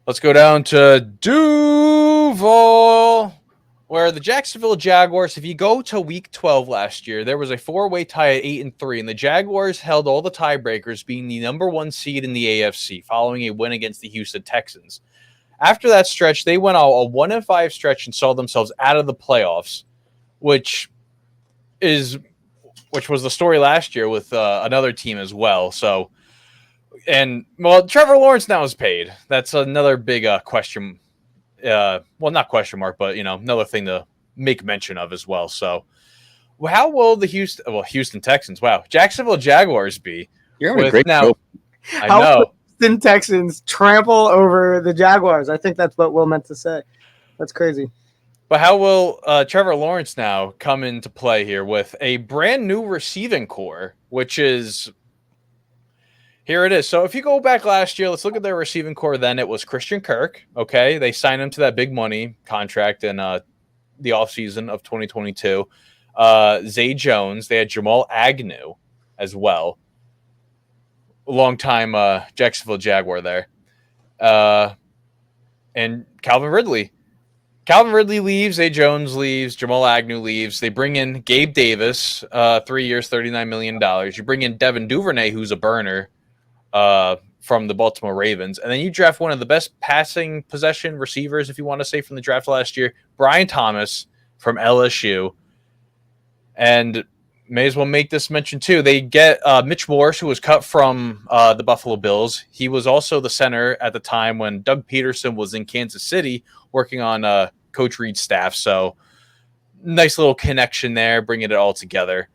Let's go down to Duval, where the Jacksonville Jaguars, if you go to week 12 last year, there was a four-way tie at 8-3, and the Jaguars held all the tiebreakers, being the number one seed in the AFC, following a win against the Houston Texans. After that stretch, they went a 1-5 stretch and saw themselves out of the playoffs, which was the story last year with another team as well. So, Trevor Lawrence now is paid. That's another big question. Not question mark, but another thing to make mention of as well. So, how will the Houston Texans, Jacksonville Jaguars be? You're having a great show. I know. Houston Texans trample over the Jaguars. I think that's what Will meant to say. That's crazy. But how will Trevor Lawrence now come into play here with a brand new receiving core, which is here it is. So if you go back last year, let's look at their receiving core. Then it was Christian Kirk. Okay, they signed him to that big money contract in the offseason of 2022. Zay Jones. They had Jamal Agnew as well. A long-time Jacksonville Jaguar there. And Calvin Ridley. Calvin Ridley leaves, Zay Jones leaves, Jamal Agnew leaves. They bring in Gabe Davis, 3 years, $39 million. You bring in Devin Duvernay, who's a burner from the Baltimore Ravens. And then you draft one of the best passing possession receivers, if you want to say, from the draft last year, Brian Thomas from LSU. And may as well make this mention, too. They get Mitch Morse, who was cut from the Buffalo Bills. He was also the center at the time when Doug Peterson was in Kansas City working on Coach Reed's staff. So nice little connection there, bringing it all together.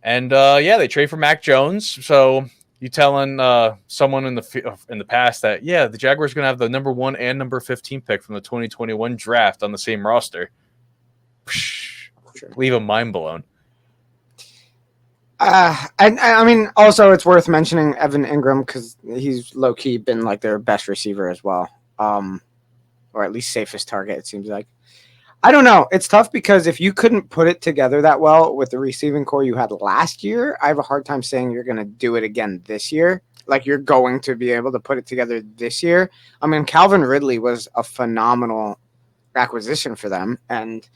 And, they trade for Mac Jones. So you telling someone in the past that, the Jaguars are going to have the number 1 and number 15 pick from the 2021 draft on the same roster. Leave them mind blown. I mean, also it's worth mentioning Evan Ingram because he's low-key been like their best receiver as well, or at least safest target, it seems like. I don't know. It's tough because if you couldn't put it together that well with the receiving core you had last year, I have a hard time saying you're going to do it again this year. Like you're going to be able to put it together this year. I mean, Calvin Ridley was a phenomenal acquisition for them, and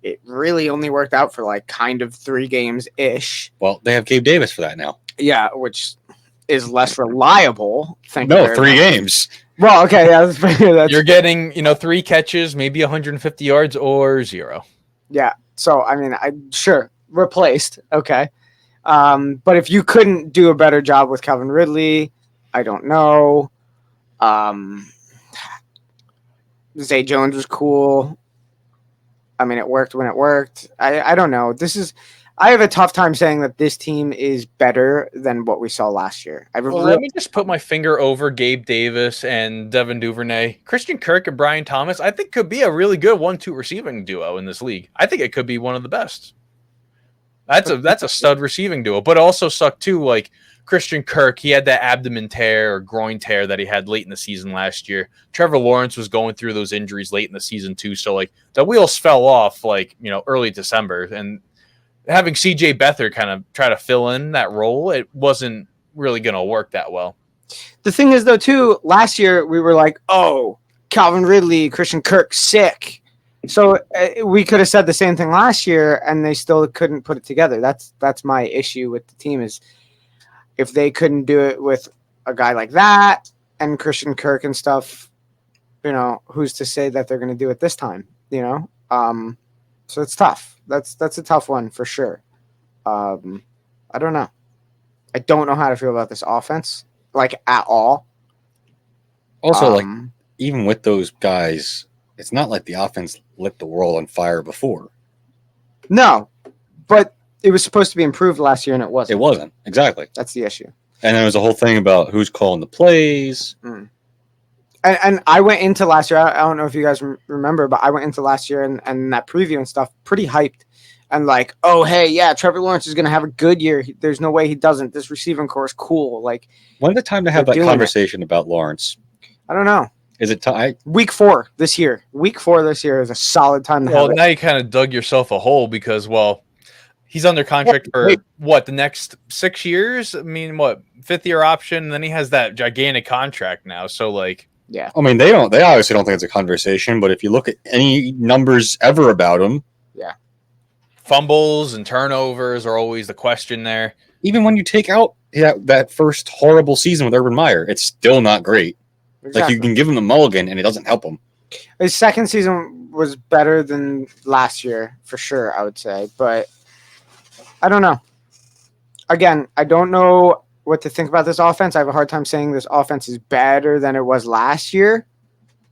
it really only worked out for like kind of 3 games-ish. Well, they have Gabe Davis for that now. Yeah, which is less reliable. 3 games. Well, okay, yeah. You're getting, 3 catches, maybe 150 yards or 0. Yeah, so, I mean, replaced, okay. But if you couldn't do a better job with Calvin Ridley, I don't know. Zay Jones was cool. I mean, it worked when it worked. I don't know. I have a tough time saying that this team is better than what we saw last year. Let me just put my finger over Gabe Davis and Devin Duvernay. Christian Kirk and Brian Thomas, I think could be a really good 1-2 receiving duo in this league. I think it could be one of the best. That's a stud receiving duo, but also sucked too. Like Christian Kirk, he had that abdomen tear or groin tear that he had late in the season last year. Trevor Lawrence was going through those injuries late in the season too. So like the wheels fell off early December, and having CJ Beathard kind of try to fill in that role, it wasn't really going to work that well. The thing is, though, too, last year we were like, oh, Calvin Ridley, Christian Kirk, sick. So we could have said the same thing last year, and they still couldn't put it together. That's my issue with the team is if they couldn't do it with a guy like that and Christian Kirk and stuff, who's to say that they're going to do it this time, So it's tough. That's a tough one for sure. I don't know. I don't know how to feel about this offense, like at all. Also, even with those guys, it's not like the offense lit the world on fire before. No, but it was supposed to be improved last year, and it wasn't. It wasn't. Exactly. That's the issue. And there was a whole thing about who's calling the plays. And I went into last year, I don't know if you guys remember, but I went into last year and that preview and stuff pretty hyped. And like, oh, hey, yeah, Trevor Lawrence is going to have a good year. There's no way he doesn't. This receiving core is cool. Like, when's the time to have that conversation about Lawrence? I don't know. Is it time? Week 4 this year. Week 4 this year is a solid time to have it. Well, now you kind of dug yourself a hole because, he's under contract for the next 6 years? I mean, 5th year option? And then he has that gigantic contract now. So, Yeah. I mean, they obviously don't think it's a conversation, but if you look at any numbers ever about him, fumbles and turnovers are always the question there. even when you take out that first horrible season with Urban Meyer, it's still not great. Exactly. Like, you can give him the mulligan, and it doesn't help him. His second season was better than last year, for sure, I would say. But I don't know. Again, I don't know what to think about this offense. I have a hard time saying this offense is better than it was last year.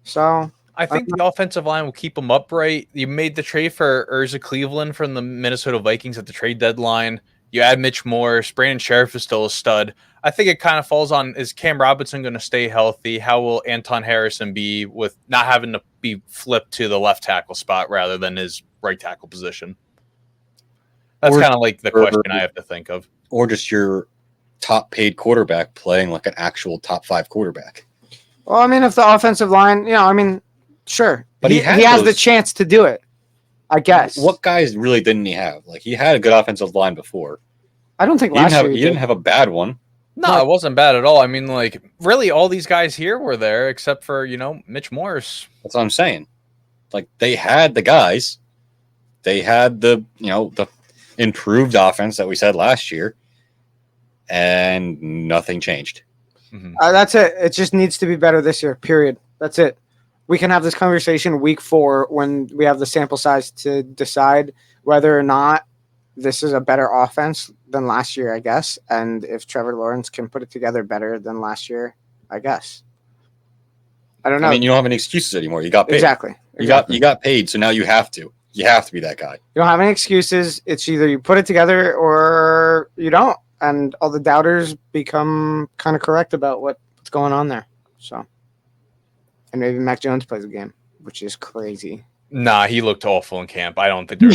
So I think the offensive line will keep them upright. You made the trade for Urza Cleveland from the Minnesota Vikings at the trade deadline. You add Mitch Morse. Brandon Sheriff is still a stud. I think it kind of falls on, is Cam Robinson going to stay healthy? How will Anton Harrison be with not having to be flipped to the left tackle spot rather than his right tackle position? That's kind of like the question I have to think of. Or just your top paid quarterback playing like an actual top 5 quarterback. Well, I mean, if the offensive line, sure. But he has the chance to do it, I guess. What guys really didn't he have? Like, he had a good offensive line before. I don't think He didn't have a bad one. No, it wasn't bad at all. I mean, like, really, all these guys here were there except for, Mitch Morse. That's what I'm saying. Like, they had the guys. They had the improved offense that we said last year, and nothing changed. Mm-hmm. That's it. It just needs to be better this year, period. That's it. We can have this conversation week 4 when we have the sample size to decide whether or not this is a better offense than last year, I guess. And if Trevor Lawrence can put it together better than last year, I guess. I don't know. I mean, you don't have any excuses anymore. You got paid. Exactly. You got paid, so now you have to. You have to be that guy. You don't have any excuses. It's either you put it together or you don't. And all the doubters become kind of correct about what's going on there. So, and maybe Mac Jones plays a game, which is crazy. Nah, he looked awful in camp. I don't think they're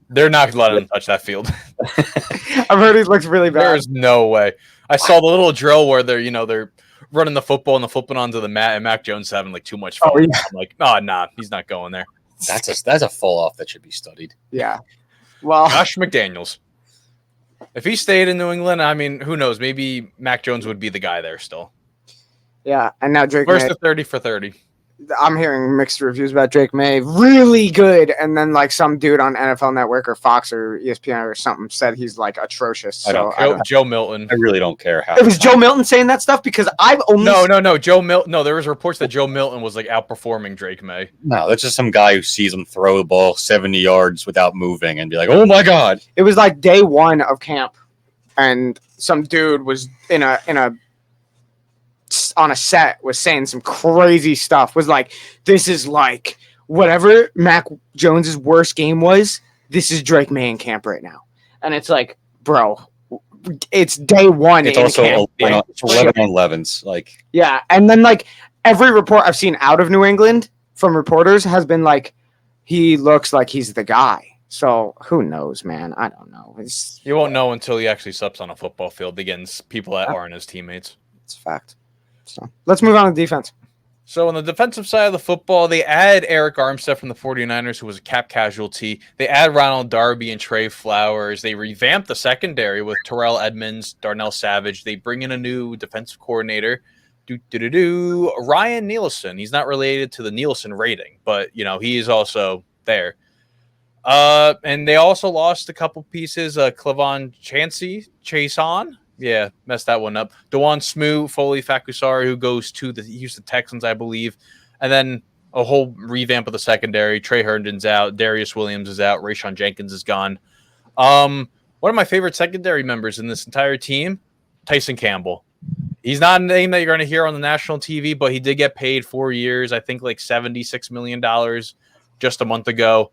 they're not letting him touch that field. I've heard he looks really bad. There's no way. I saw the little drill where they're running the football and they're flipping onto the mat, and Mac Jones is having like too much fun. Oh, yeah. I'm like, oh, nah, he's not going there. That's a fall off that should be studied. Yeah. Well, Josh McDaniels. If he stayed in New England, I mean, who knows? Maybe Mac Jones would be the guy there still. Yeah, and now Drake First May. to 30 for 30. I'm hearing mixed reviews about Drake May. Really good. And then like some dude on NFL Network or Fox or ESPN or something said he's like atrocious. Joe Milton. I really don't care how. It was Joe Milton saying that stuff because I've only No. Joe Milton. No, there was reports that Joe Milton was like outperforming Drake May. No, that's just some guy who sees him throw the ball 70 yards without moving and be like, "Oh my god!" It was like day 1 of camp, and some dude was on a set was saying some crazy stuff. Was like, this is like whatever Mac Jones's worst game was. This is Drake May in camp right now, and it's like, bro, it's day 1. It's in also camp. 11 on 11s. Like, yeah, and then like every report I've seen out of New England from reporters has been like, he looks like he's the guy. So who knows, man? I don't know. You won't know until he actually steps on a football field against people that aren't his teammates. It's a fact. So let's move on to defense. So on the defensive side of the football, they add Eric Armstead from the 49ers, who was a cap casualty. They add Ronald Darby and Trey Flowers. They revamp the secondary with Terrell Edmonds, Darnell Savage. They bring in a new defensive coordinator, Ryan Nielsen. He's not related to the Nielsen rating, but he is also there. And they also lost a couple pieces. Clavon Chason. Yeah, messed that one up. Dewan Smoot, Foley Fakusari, who goes to the Houston Texans, I believe. And then a whole revamp of the secondary. Trey Herndon's out. Darius Williams is out. Rayshon Jenkins is gone. One of my favorite secondary members in this entire team, Tyson Campbell. He's not a name that you're going to hear on the national TV, but he did get paid 4 years, I think like $76 million just a month ago.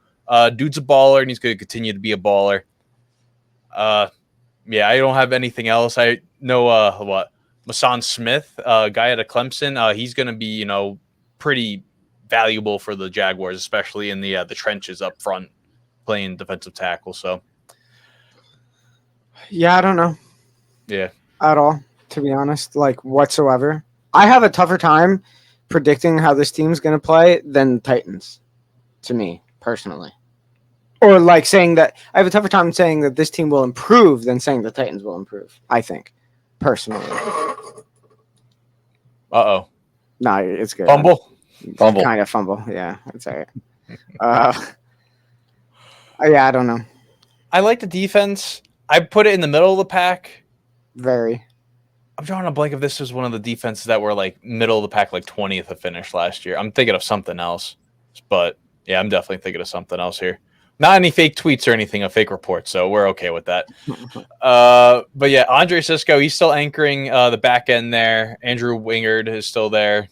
Dude's a baller, and he's going to continue to be a baller. Yeah, I don't have anything else. I know Mason Smith, guy out of Clemson. He's going to be, pretty valuable for the Jaguars, especially in the trenches up front, playing defensive tackle. So, yeah, I don't know. Yeah, at all, to be honest, like whatsoever. I have a tougher time predicting how this team's going to play than Titans, to me personally. Or like saying that I have a tougher time saying that this team will improve than saying the Titans will improve. I think, personally. Uh-oh. No, it's good. Fumble. Kind of fumble. Yeah, that's all right. Yeah, I don't know. I like the defense. I put it in the middle of the pack. Very. I'm drawing a blank if this was one of the defenses that were like middle of the pack, like 20th to finish last year. I'm thinking of something else, but yeah, I'm definitely thinking of something else here. Not any fake tweets or anything, a fake report, so we're okay with that. But yeah, Andre Sisco, he's still anchoring the back end there. Andrew Wingard is still there.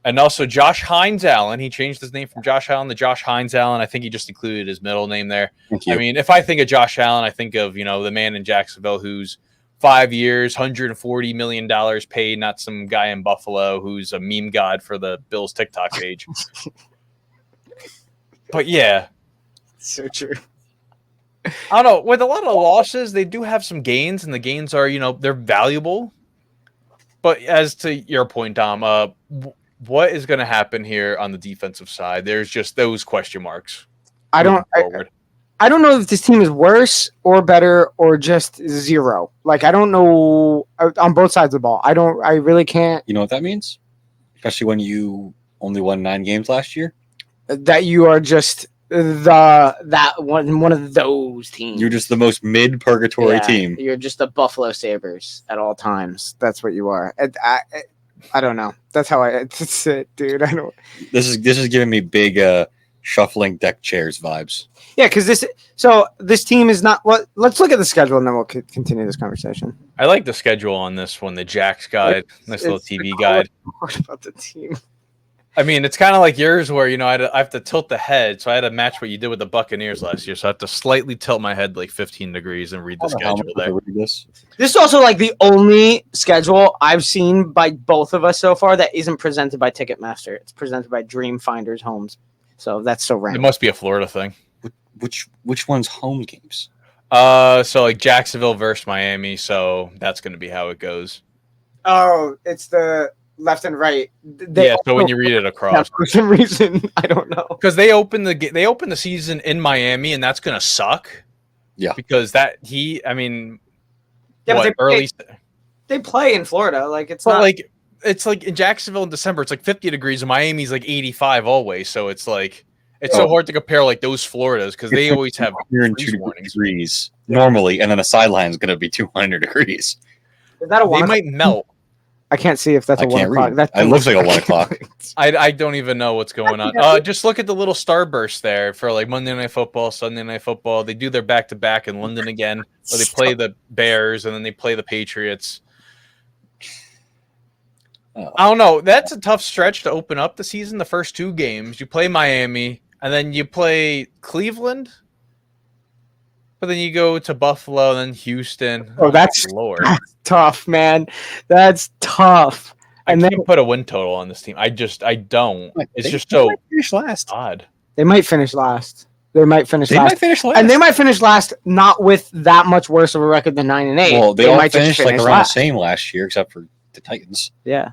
And also Josh Hines-Allen. He changed his name from Josh Allen to Josh Hines-Allen. I think he just included his middle name there. Thank you. I mean, if I think of Josh Allen, I think of, the man in Jacksonville who's 5 years, $140 million paid, not some guy in Buffalo who's a meme god for the Bills TikTok page. But yeah. So true. I don't know. With a lot of losses, they do have some gains, and the gains are, they're valuable. But as to your point, Dom, what is going to happen here on the defensive side? There's just those question marks. I don't know if this team is worse or better or just zero. Like, I don't know on both sides of the ball. I really can't. You know what that means? Especially when you only won 9 games last year. That you are just one of those teams. You're just the most mid-purgatory team. You're just the Buffalo Sabres at all times. That's what you are. I don't know. That's it, dude. I don't. This is giving me big shuffling deck chairs vibes. Yeah, because this team is not. Well, let's look at the schedule and then we'll continue this conversation. I like the schedule on this one, the Jax guide, nice little TV guide. What about the team? I mean, it's kind of like yours where, I have to tilt the head. So I had to match what you did with the Buccaneers last year. So I have to slightly tilt my head like 15 degrees and read the schedule there. This is also like the only schedule I've seen by both of us so far that isn't presented by Ticketmaster. It's presented by Dreamfinders Homes. So that's so random. It must be a Florida thing. Which one's home games? So like Jacksonville versus Miami. So that's going to be how it goes. Oh, it's the left and right. So when you read it across, for some reason, I don't know. Because they open the season in Miami, and that's gonna suck. Yeah, because they play in Florida. Like it's like in Jacksonville in December, it's like 50 degrees, and Miami's like 85 always. So it's like so hard to compare like those Floridas because they always have 102 degrees normally, and then the sideline is gonna be 200 degrees. Is that they might melt. I can't see if that's a 1 o'clock. It looks like a 1 o'clock. I don't even know what's going on. Just look at the little starburst there for like Monday Night Football, Sunday Night Football. They do their back-to-back in London again, where they play the Bears and then they play the Patriots. I don't know. That's a tough stretch to open up the season. The first 2 games, you play Miami, and then you play Cleveland. But then you go to Buffalo and then Houston. Oh, that's tough, man. That's tough. And I can't put a win total on this team. I don't. It's just so odd. They might finish last. They might finish last. And they might finish last not with that much worse of a record than 9-8. Well, they all might finished like around the same last year, except for the Titans. Yeah.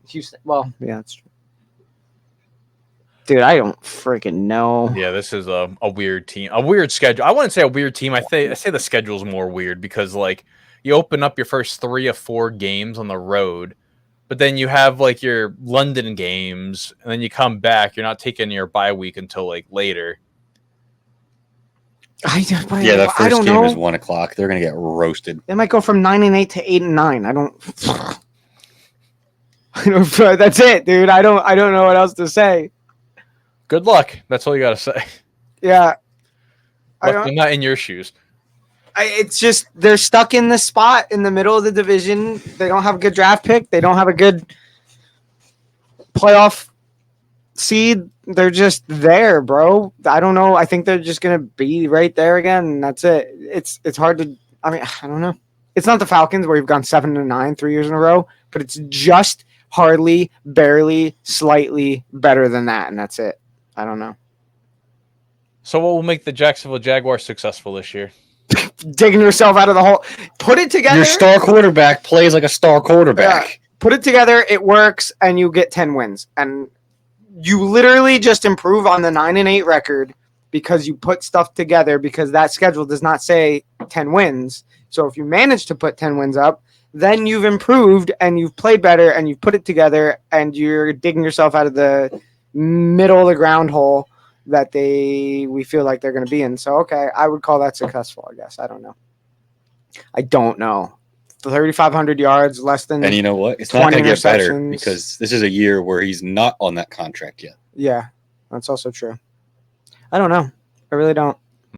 Houston. Well, yeah, that's true. Dude, I don't freaking know. Yeah, this is a weird team. A weird schedule. I wouldn't say a weird team. I say the schedule's more weird because, like, you open up your first 3 of 4 games on the road, but then you have, like, your London games, and then you come back. You're not taking your bye week until, like, later. That first game is 1 o'clock. They're going to get roasted. They might go from 9-8 to 8-9. I don't. That's it, dude. I don't know what else to say. Good luck. That's all you got to say. Yeah. I'm not in your shoes. It's just they're stuck in the spot in the middle of the division. They don't have a good draft pick. They don't have a good playoff seed. They're just there, bro. I don't know. I think they're just going to be right there again, and that's it. It's hard to – I don't know. It's not the Falcons where you've gone 7-9 3 years in a row, but it's just hardly, barely, slightly better than that, and that's it. I don't know. So what will make the Jacksonville Jaguars successful this year? Digging yourself out of the hole. Put it together. Your star quarterback plays like a star quarterback. Yeah. Put it together. It works, and you get 10 wins. And you literally just improve on the 9-8 record because you put stuff together because that schedule does not say 10 wins. So if you manage to put 10 wins up, then you've improved and you've played better and you've put it together and you're digging yourself out of the middle of the ground hole that we feel like they're going to be in. So, okay, I would call that successful, I guess. I don't know. 3,500 yards, less than And you know what? It's not 20 going to get better interceptions. because this is a year where he's not on that contract yet. Yeah, that's also true. I don't know. I really don't.